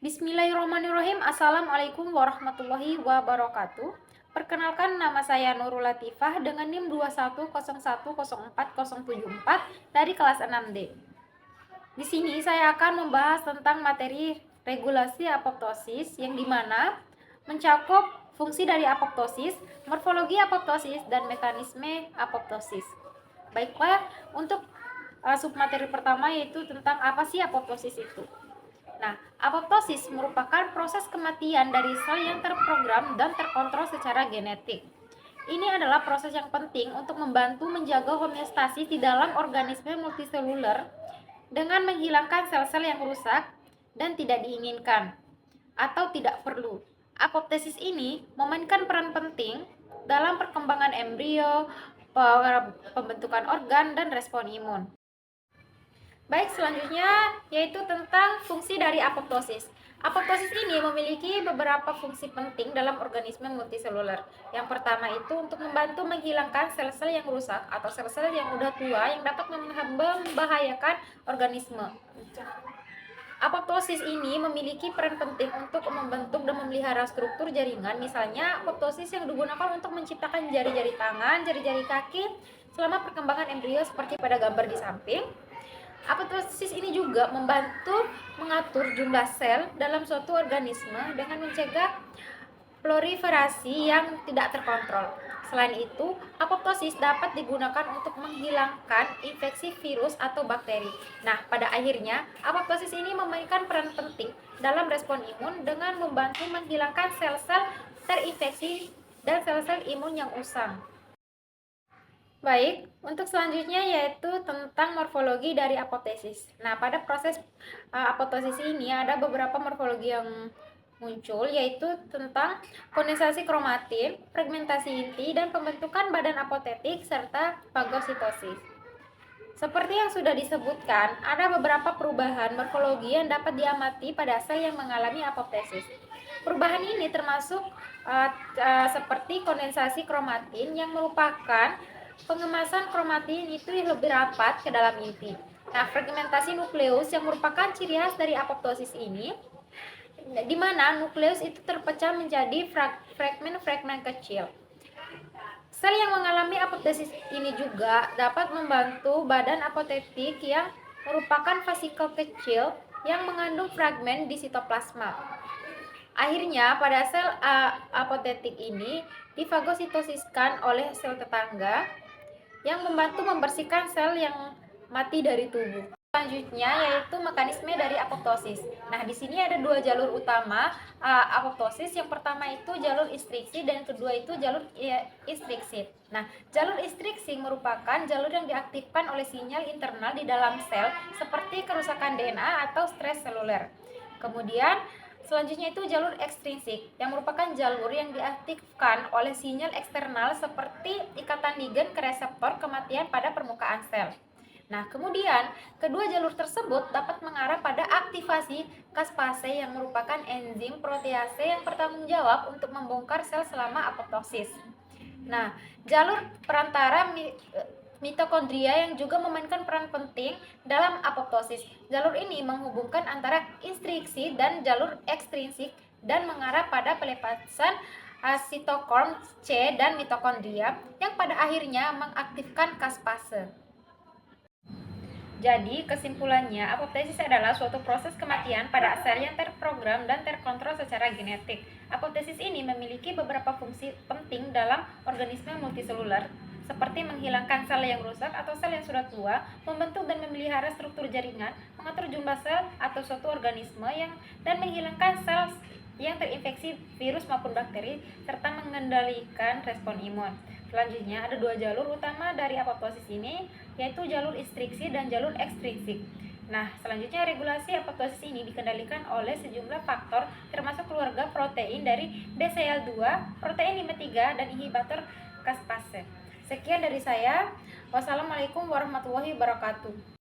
Bismillahirrahmanirrahim. Assalamualaikum warahmatullahi wabarakatuh. Perkenalkan, nama saya Nurul Latifah dengan NIM 21010404 dari kelas 6D. Di sini saya akan membahas tentang materi regulasi apoptosis yang dimana mencakup fungsi dari apoptosis, morfologi apoptosis, dan mekanisme apoptosis. Baiklah, untuk submateri pertama yaitu tentang apa sih apoptosis itu. Nah, apoptosis merupakan proses kematian dari sel yang terprogram dan terkontrol secara genetik. Ini adalah proses yang penting untuk membantu menjaga homeostasis di dalam organisme multiseluler dengan menghilangkan sel-sel yang rusak dan tidak diinginkan atau tidak perlu. Apoptosis ini memainkan peran penting dalam perkembangan embrio, pembentukan organ, dan respon imun. Baik, selanjutnya yaitu tentang fungsi dari apoptosis. Apoptosis ini memiliki beberapa fungsi penting dalam organisme multiseluler. Yang pertama itu untuk membantu menghilangkan sel-sel yang rusak atau sel-sel yang udah tua yang dapat membahayakan organisme. Apoptosis ini memiliki peran penting untuk membentuk dan memelihara struktur jaringan. Misalnya, apoptosis yang digunakan untuk menciptakan jari-jari tangan, jari-jari kaki selama perkembangan embrio seperti pada gambar di samping. Apoptosis ini juga membantu mengatur jumlah sel dalam suatu organisme dengan mencegah proliferasi yang tidak terkontrol. Selain itu, apoptosis dapat digunakan untuk menghilangkan infeksi virus atau bakteri. Nah, pada akhirnya, apoptosis ini memainkan peran penting dalam respon imun dengan membantu menghilangkan sel-sel terinfeksi dan sel-sel imun yang usang. Baik, untuk selanjutnya yaitu tentang morfologi dari apoptosis. Nah, pada proses apoptosis ini ada beberapa morfologi yang muncul, yaitu tentang kondensasi kromatin, fragmentasi inti, dan pembentukan badan apotetik, serta fagositosis. Seperti yang sudah disebutkan, ada beberapa perubahan morfologi yang dapat diamati pada sel yang mengalami apoptosis. Perubahan ini termasuk seperti kondensasi kromatin yang merupakan pengemasan kromatin itu lebih rapat ke dalam inti. Nah, fragmentasi nukleus yang merupakan ciri khas dari apoptosis ini, di mana nukleus itu terpecah menjadi fragmen-fragmen kecil. Sel yang mengalami apoptosis ini juga dapat membantu badan apotetik yang merupakan vasikel kecil yang mengandung fragmen di sitoplasma. Akhirnya, pada sel apotetik ini difagositosiskan oleh sel tetangga yang membantu membersihkan sel yang mati dari tubuh. Selanjutnya yaitu mekanisme dari apoptosis. Nah, di sini ada dua jalur utama apoptosis. Yang pertama itu jalur instriksi dan kedua itu jalur instriksi. Nah, jalur instriksi merupakan jalur yang diaktifkan oleh sinyal internal di dalam sel seperti kerusakan DNA atau stres seluler. Kemudian selanjutnya itu jalur ekstrinsik yang merupakan jalur yang diaktifkan oleh sinyal eksternal seperti ikatan ligan ke reseptor kematian pada permukaan sel. Nah, kemudian kedua jalur tersebut dapat mengarah pada aktivasi caspase yang merupakan enzim protease yang bertanggung jawab untuk membongkar sel selama apoptosis. Nah, jalur perantara mitokondria yang juga memainkan peran penting dalam apoptosis. Jalur ini menghubungkan antara instriksi dan jalur ekstrinsik dan mengarah pada pelepasan sitokrom C dan mitokondria yang pada akhirnya mengaktifkan caspase. Jadi, kesimpulannya, apoptosis adalah suatu proses kematian pada sel yang terprogram dan terkontrol secara genetik. Apoptosis ini memiliki beberapa fungsi penting dalam organisme multiseluler, seperti menghilangkan sel yang rusak atau sel yang sudah tua, membentuk dan memelihara struktur jaringan, mengatur jumlah sel atau suatu organisme dan menghilangkan sel yang terinfeksi virus maupun bakteri, serta mengendalikan respon imun. Selanjutnya ada dua jalur utama dari apoptosis ini, yaitu jalur instriksi dan jalur ekstrinsik. Nah, selanjutnya regulasi apoptosis ini dikendalikan oleh sejumlah faktor termasuk keluarga protein dari BCL2, protein 53, dan inhibitor caspase. Sekian dari saya. Wassalamualaikum warahmatullahi wabarakatuh.